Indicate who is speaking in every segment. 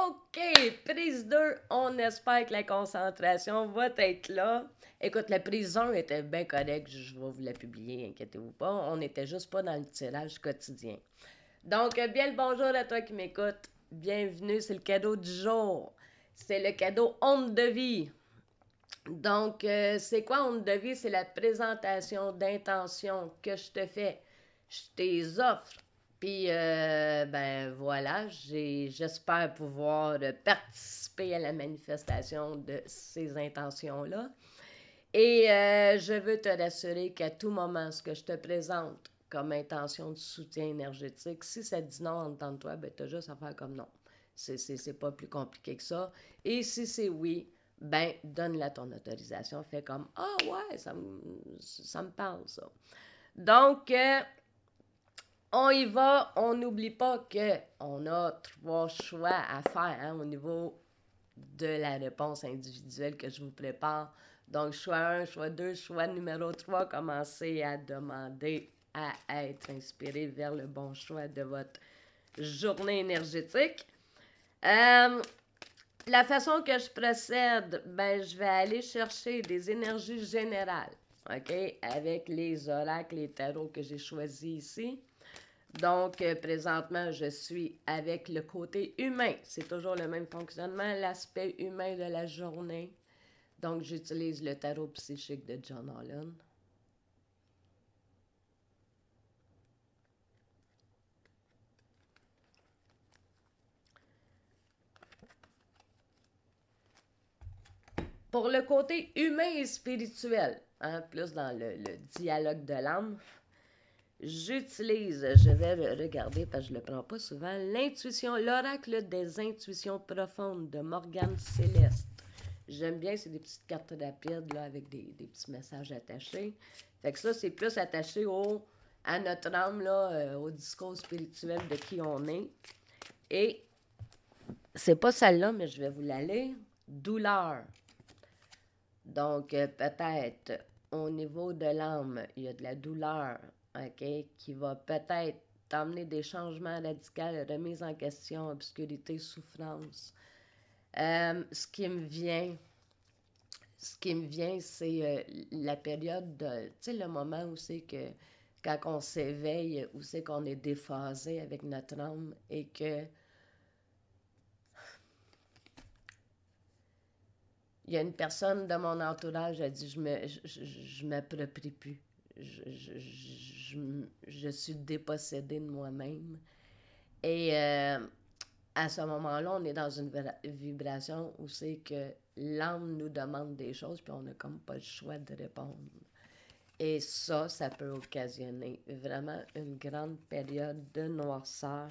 Speaker 1: OK, prise 2, on espère que la concentration va être là. Écoute, la prise 1 était bien correcte, je vais vous la publier, inquiétez-vous pas. On n'était juste pas dans le tirage quotidien. Donc, bien le bonjour à toi qui m'écoute. Bienvenue, c'est le cadeau du jour. C'est le cadeau Onde de vie. Donc, c'est quoi Onde de vie? C'est la présentation d'intention que je te fais. Je t'es offre. Puis, ben voilà, j'espère pouvoir participer à la manifestation de ces intentions-là. Et je veux te rassurer qu'à tout moment, ce que je te présente comme intention de soutien énergétique, si ça te dit non en dedans de toi, ben tu as juste à faire comme non. C'est pas plus compliqué que ça. Et si c'est oui, ben donne-la ton autorisation. Fais comme ah ouais, ça me parle ça. Donc, on y va, on n'oublie pas qu'on a 3 choix à faire hein, au niveau de la réponse individuelle que je vous prépare. Donc, choix 1, choix 2, choix numéro 3, commencez à demander à être inspiré vers le bon choix de votre journée énergétique. La façon que je procède, ben, je vais aller chercher des énergies générales, OK, avec les oracles, les tarots que j'ai choisis ici. Donc, présentement, je suis avec le côté humain. C'est toujours le même fonctionnement, l'aspect humain de la journée. Donc, j'utilise le tarot psychique de John Holland. Pour le côté humain et spirituel, hein, plus dans le dialogue de l'âme, j'utilise, je vais regarder parce que je ne le prends pas souvent, l'intuition, l'oracle des intuitions profondes de Morgane Céleste. J'aime bien, c'est des petites cartes rapides là, avec des petits messages attachés. Fait que ça, c'est plus attaché à notre âme, là, au discours spirituel de qui on est. Et c'est pas celle-là, mais je vais vous la lire. Douleur. Donc, peut-être au niveau de l'âme, il y a de la douleur, OK, qui va peut-être t'emmener des changements radicaux, remise en question, obscurité, souffrance. Ce qui me vient, c'est la période de, tu sais, le moment où c'est que, quand on s'éveille, où c'est qu'on est déphasé avec notre âme et que il y a une personne de mon entourage a dit je m'approprie plus. Je suis dépossédée de moi-même. Et à ce moment-là, on est dans une vibration où c'est que l'âme nous demande des choses, puis on n'a comme pas le choix de répondre. Et ça peut occasionner vraiment une grande période de noirceur.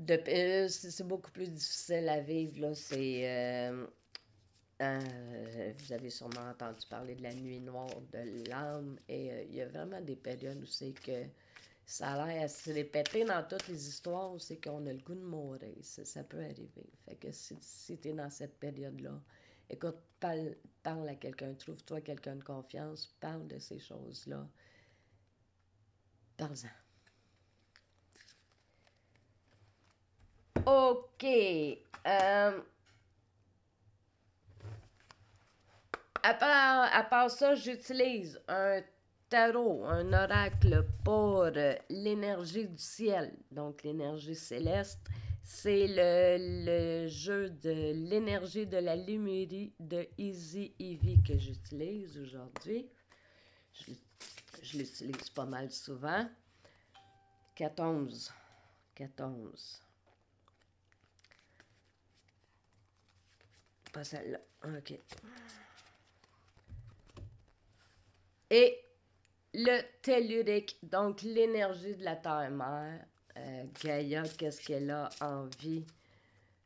Speaker 1: C'est beaucoup plus difficile à vivre, là. Vous avez sûrement entendu parler de la nuit noire de l'âme et il y a vraiment des périodes où c'est que ça a l'air à se répéter dans toutes les histoires où c'est qu'on a le goût de mourir. Ça peut arriver. Fait que si tu es dans cette période-là, écoute, parle à quelqu'un, trouve-toi quelqu'un de confiance, parle de ces choses-là. Parle-en. OK. À part ça, j'utilise un tarot, un oracle pour l'énergie du ciel, donc l'énergie céleste. C'est le jeu de l'énergie de la Lumérie de Easy Evie que j'utilise aujourd'hui. Je l'utilise pas mal souvent. 14. 14. Pas celle-là. OK. Et le tellurique, donc l'énergie de la terre-mère. Gaïa, qu'est-ce qu'elle a envie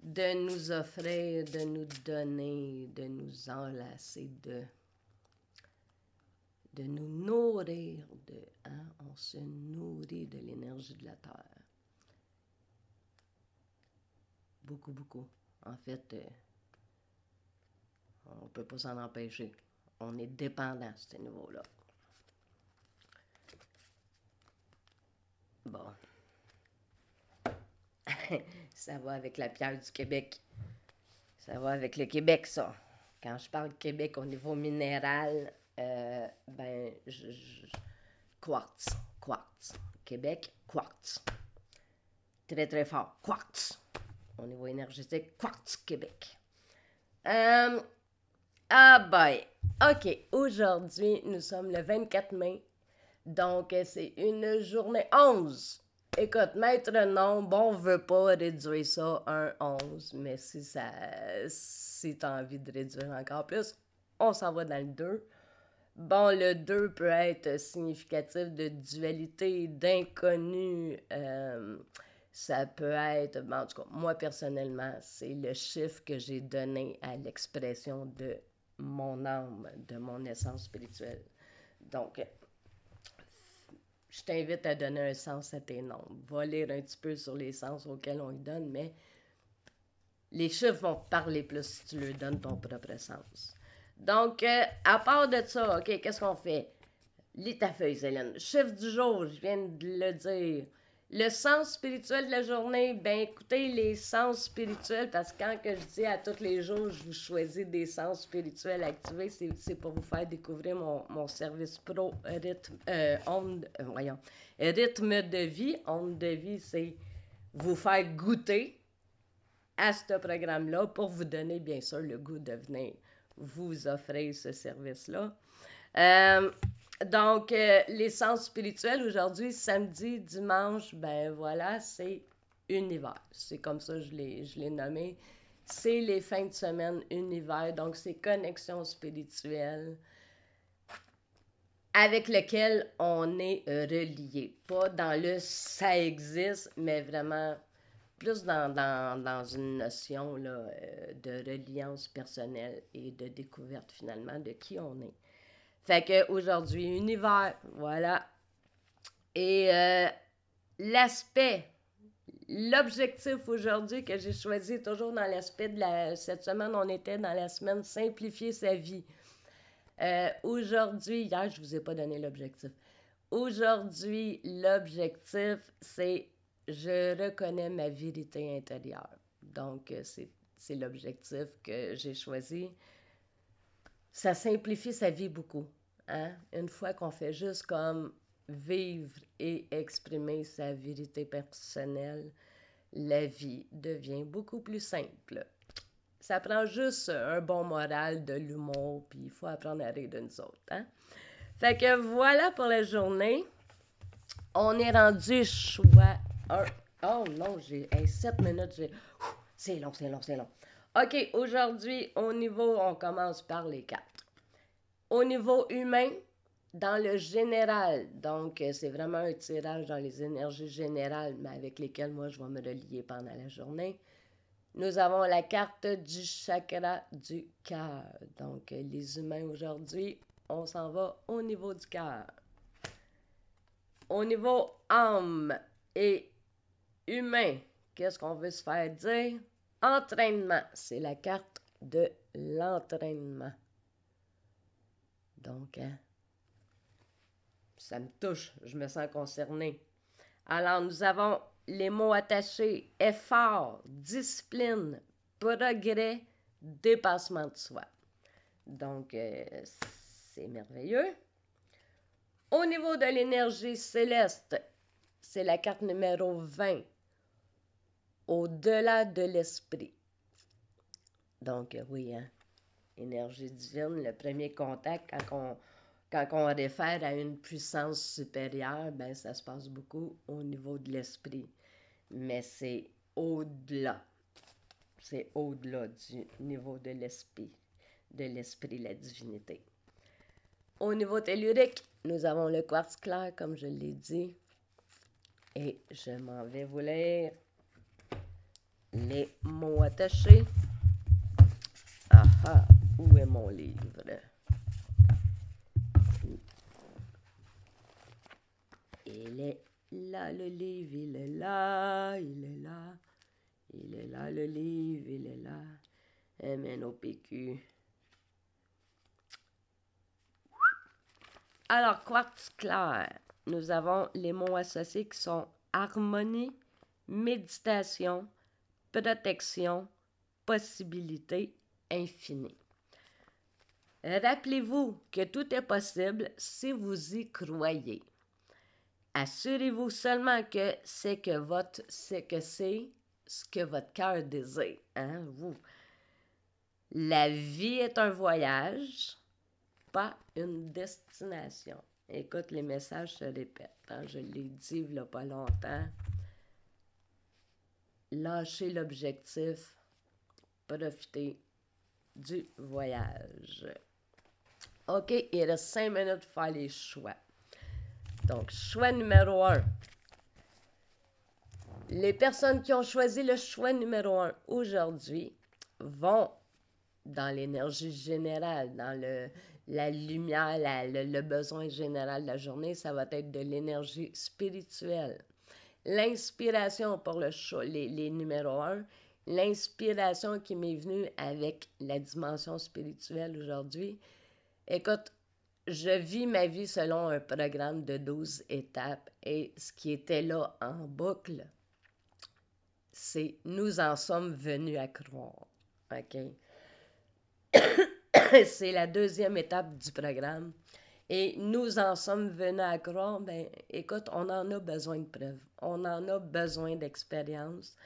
Speaker 1: de nous offrir, de nous donner, de nous enlacer, de nous nourrir. On se nourrit de l'énergie de la terre. Beaucoup, beaucoup. En fait, on ne peut pas s'en empêcher. On est dépendant à ce niveau-là. Bon. Ça va avec la pierre du Québec. Ça va avec le Québec, ça. Quand je parle Québec au niveau minéral, ben, quartz. Quartz. Québec, quartz. Très, très fort. Quartz. Au niveau énergétique, quartz, Québec. Ah, boy. OK. Aujourd'hui, nous sommes le 24 mai. Donc, c'est une journée 11. Écoute, maître nombre, on veut pas réduire ça à un 11, mais si tu as envie de réduire encore plus, on s'en va dans le 2. Bon, le 2 peut être significatif de dualité, d'inconnu. Ça peut être, en tout cas, moi personnellement, c'est le chiffre que j'ai donné à l'expression de mon âme, de mon essence spirituelle. Donc, je t'invite à donner un sens à tes nombres. Va lire un petit peu sur les sens auxquels on y donne, mais les chiffres vont te parler plus si tu leur donnes ton propre sens. Donc, à part de ça, OK, qu'est-ce qu'on fait? Lis ta feuille, Céline. Chiffre du jour, je viens de le dire. Le sens spirituel de la journée, ben écoutez, les sens spirituels, parce que quand que je dis à tous les jours, je vous choisis des sens spirituels activés, c'est pour vous faire découvrir mon service pro rythme, rythme de vie. Onde de vie, c'est vous faire goûter à ce programme-là pour vous donner, bien sûr, le goût de venir vous offrir ce service-là. Donc, les sens spirituels, aujourd'hui, samedi, dimanche, ben voilà, c'est univers. C'est comme ça que je l'ai nommé. C'est les fins de semaine univers, donc c'est connexion spirituelle avec lequel on est relié. Pas dans le « ça existe », mais vraiment plus dans une notion là, de reliance personnelle et de découverte finalement de qui on est. Fait qu'aujourd'hui, univers, voilà. Et l'objectif aujourd'hui que j'ai choisi, toujours dans l'aspect de cette semaine, on était dans la semaine simplifier sa vie. Aujourd'hui, hier, je ne vous ai pas donné l'objectif. Aujourd'hui, l'objectif, c'est je reconnais ma vérité intérieure. Donc, c'est l'objectif que j'ai choisi. Ça simplifie sa vie beaucoup. Hein? Une fois qu'on fait juste comme vivre et exprimer sa vérité personnelle, la vie devient beaucoup plus simple. Ça prend juste un bon moral, de l'humour, puis il faut apprendre à rire de nous autres. Hein? Fait que voilà pour la journée. On est rendu choix 1. Oh non, j'ai 7 minutes. C'est long. OK, aujourd'hui, au niveau, on commence par les 4. Au niveau humain, dans le général, donc c'est vraiment un tirage dans les énergies générales, mais avec lesquelles moi je vais me relier pendant la journée. Nous avons la carte du chakra du cœur. Donc les humains aujourd'hui, on s'en va au niveau du cœur. Au niveau âme et humain, qu'est-ce qu'on veut se faire dire? Entraînement, c'est la carte de l'entraînement. Donc, hein, ça me touche, je me sens concernée. Alors, nous avons les mots attachés: effort, discipline, progrès, dépassement de soi. Donc, c'est merveilleux. Au niveau de l'énergie céleste, c'est la carte numéro 20, au-delà de l'esprit. Donc, oui, hein, énergie divine, le premier contact, quand on réfère à une puissance supérieure, ben ça se passe beaucoup au niveau de l'esprit. Mais c'est au-delà. C'est au-delà du niveau de l'esprit, la divinité. Au niveau tellurique, nous avons le quartz clair, comme je l'ai dit. Et je m'en vais vous lire les mots attachés. Ah, où est mon livre? Il est là, le livre, il est là, il est là. Il est là, le livre, il est là. MNOPQ. Alors, quartz clair, nous avons les mots associés qui sont harmonie, méditation, protection, possibilité infinie. Rappelez-vous que tout est possible si vous y croyez. Assurez-vous seulement que c'est ce que votre cœur désire. Hein, vous. La vie est un voyage, pas une destination. Écoute, les messages se répètent. Hein, je l'ai dit il n'y a pas longtemps. Lâchez l'objectif, profitez du voyage. OK, il reste 5 minutes pour faire les choix. Donc, choix numéro 1. Les personnes qui ont choisi le choix numéro 1 aujourd'hui vont dans l'énergie générale, dans la lumière, le besoin général de la journée, ça va être de l'énergie spirituelle. L'inspiration pour les numéros 1, l'inspiration qui m'est venue avec la dimension spirituelle aujourd'hui. Écoute, je vis ma vie selon un programme de 12 étapes et ce qui était là en boucle, c'est « nous en sommes venus à croire ». OK? C'est la deuxième étape du programme. Et nous en sommes venus à croire, ben écoute, on en a besoin de preuves. On en a besoin d'expérience.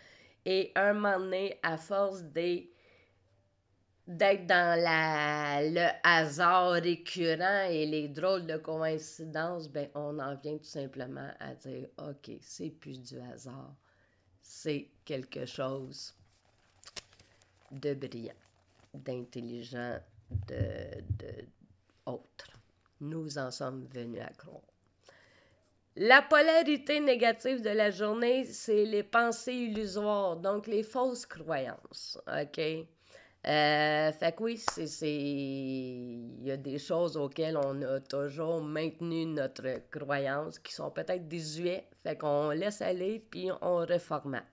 Speaker 1: Et un moment donné, à force d'être dans le hasard récurrent et les drôles de coïncidences, ben on en vient tout simplement à dire, OK, c'est plus du hasard. C'est quelque chose de brillant, d'intelligent, de autre. Nous en sommes venus à croire. La polarité négative de la journée, c'est les pensées illusoires, donc les fausses croyances, OK? Fait que oui, il y a des choses auxquelles on a toujours maintenu notre croyance, qui sont peut-être désuètes, fait qu'on laisse aller, puis on reformate.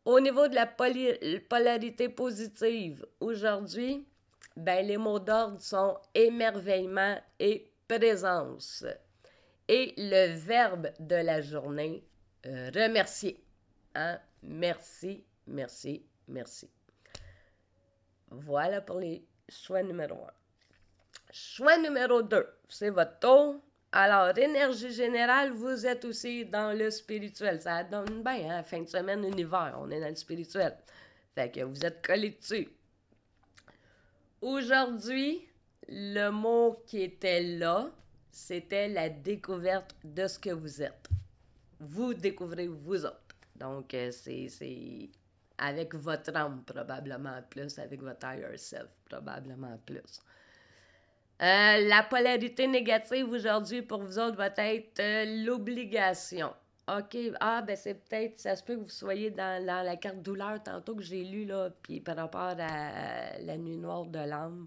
Speaker 1: Au niveau de la polarité positive, aujourd'hui, ben, les mots d'ordre sont émerveillement et présence. Et le verbe de la journée, remercier. Hein? Merci, merci, merci. Voilà pour les choix numéro 1. Choix numéro 2, c'est votre tour. Alors, énergie générale, vous êtes aussi dans le spirituel. Ça donne bien, hein? Fin de semaine, univers, on est dans le spirituel. Fait que vous êtes collés dessus. Aujourd'hui, le mot qui était là, c'était la découverte de ce que vous êtes. Vous découvrez vous autres. Donc, c'est avec votre âme probablement plus, avec votre higher self probablement plus. La polarité négative aujourd'hui pour vous autres va être l'obligation. OK, ben c'est peut-être, ça se peut que vous soyez dans la carte douleur tantôt que j'ai lu, là, puis par rapport à la nuit noire de l'âme.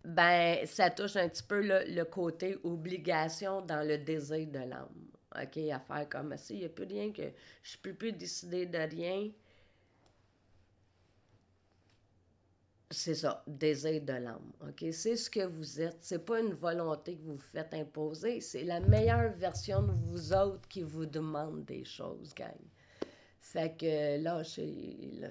Speaker 1: Ben, ça touche un petit peu le côté obligation dans le désir de l'âme. OK, à faire comme ça, il n'y a plus rien que je ne peux plus décider de rien. C'est ça, désir de l'âme. OK, c'est ce que vous êtes. C'est pas une volonté que vous vous faites imposer. C'est la meilleure version de vous autres qui vous demande des choses, gang. Fait que lâchez, là.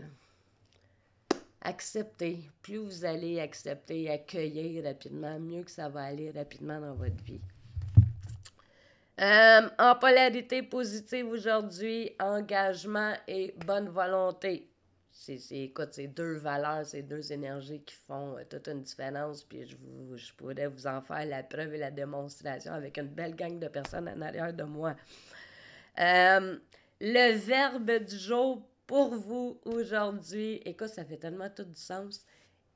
Speaker 1: Acceptez. Plus vous allez accepter, accueillir rapidement, mieux que ça va aller rapidement dans votre vie. En polarité positive aujourd'hui, engagement et bonne volonté. Écoute, c'est deux valeurs, c'est deux énergies qui font toute une différence, puis je pourrais vous en faire la preuve et la démonstration avec une belle gang de personnes en arrière de moi. Le verbe du jour pour vous aujourd'hui, écoute, ça fait tellement tout du sens.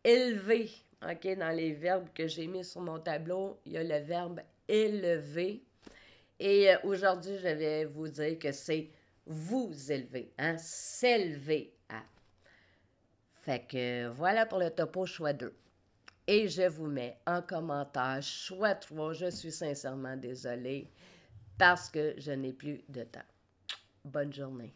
Speaker 1: Élever, OK, dans les verbes que j'ai mis sur mon tableau, il y a le verbe élever. Et aujourd'hui, je vais vous dire que c'est vous élever, hein, s'élever à. Fait que voilà pour le topo choix 2. Et je vous mets en commentaire choix 3. Je suis sincèrement désolée parce que je n'ai plus de temps. Bonne journée.